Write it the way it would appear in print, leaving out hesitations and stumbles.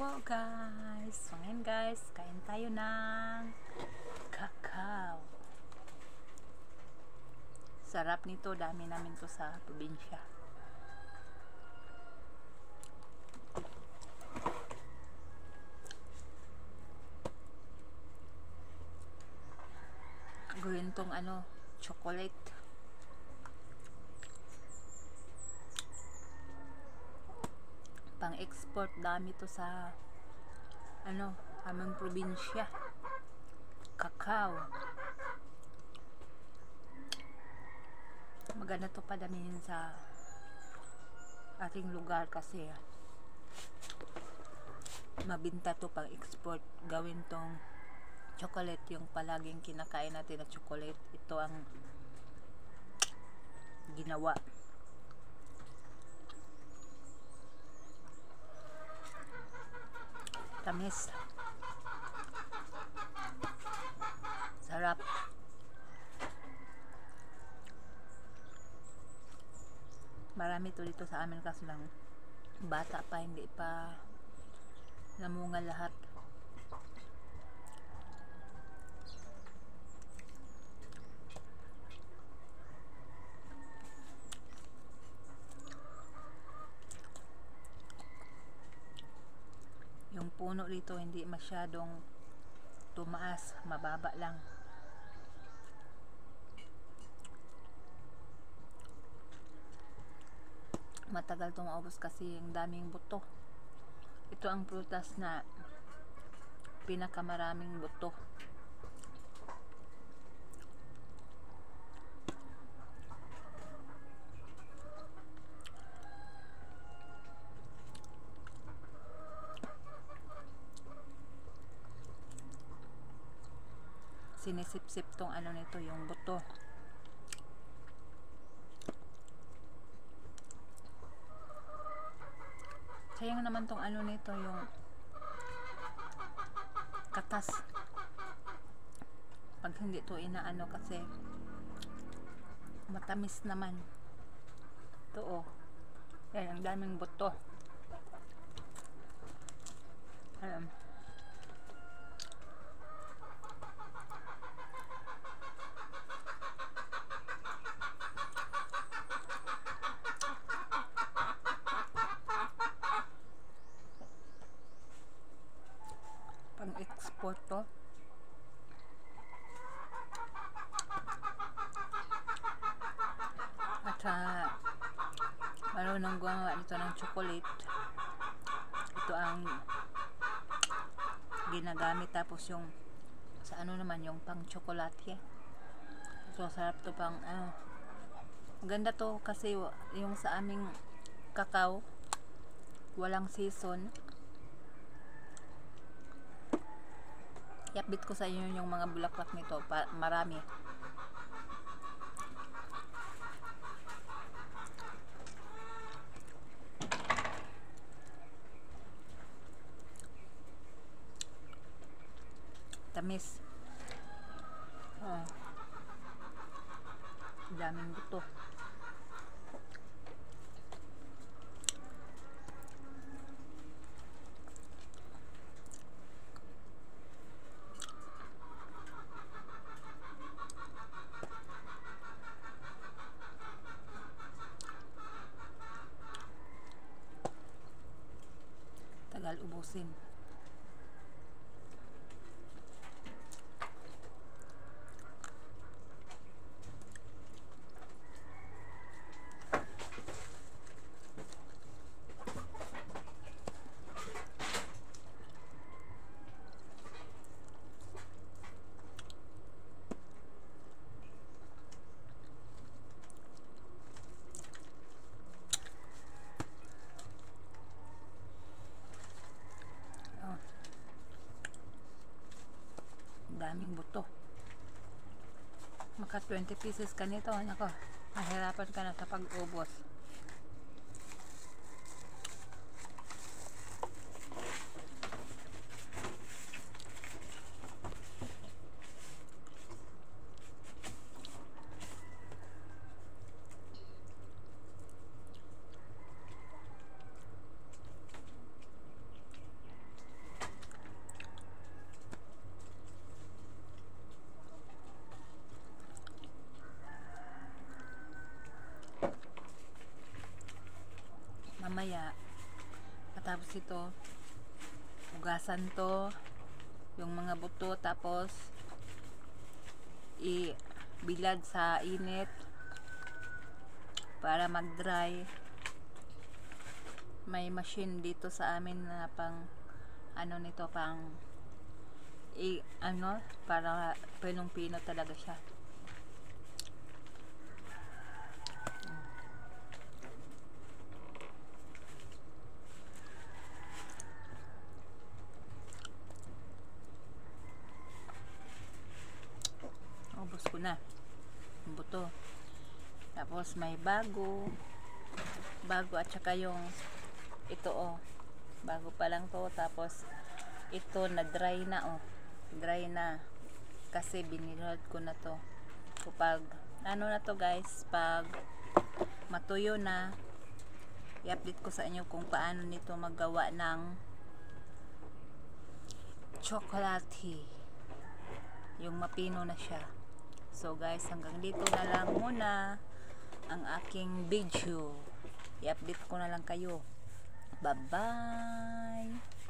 po guys. So ngayon guys, kain tayo ng kakao. Sarap nito, dami namin to sa probinsya. Gawin tong chocolate. Pang-export, dami to sa aming probinsya. Kakao. Maganda to padamihin sa ating lugar kasi mabinta to pang-export. Gawin tong chocolate, yung palaging kinakain natin na chocolate. Ito ang ginawa. Tamis. Sarap. Marami to dito sa amin kasi lang bata pa, hindi pa namunga lahat. Yung puno dito hindi masyadong tumaas, mababa lang. Matagal itong maubos kasi ang daming buto. Ito ang prutas na pinakamaraming buto. Sinisip-sip tong nito, yung buto. Sayang naman tong nito, yung katas. Pag hindi to inaano kasi matamis naman. Ito yan, ang daming buto. Pang-export to. At marunong gumawa nito ng chocolate. Ito ang ginagamit, tapos yung sa naman yung pang chocolate. So sarap to pang maganda to kasi yung sa aming kakao walang season. I-update ko sa inyo yung mga bulaklak nito, marami. Tamis. Daming buto. Tagal ubusin. Daming buto. Maka 20 pieces ka nito, nako, mahirapan ka na sa pag-ubos. Tapos ito, hugasan to, yung mga buto, tapos ibilad sa init para mag-dry. May machine dito sa amin na pang ano nito, pang para pinong-pino talaga siya. Ubos ko na yung buto. Tapos may bago at saka yung ito bago pa lang to. Tapos ito na dry na dry na kasi binilad ko na to. Kapag ano na to guys, pag matuyo na, i-update ko sa inyo kung paano nito magawa ng chocolate, yung mapino na siya. So guys, hanggang dito na lang muna ang aking video. I-update ko na lang kayo. Bye bye.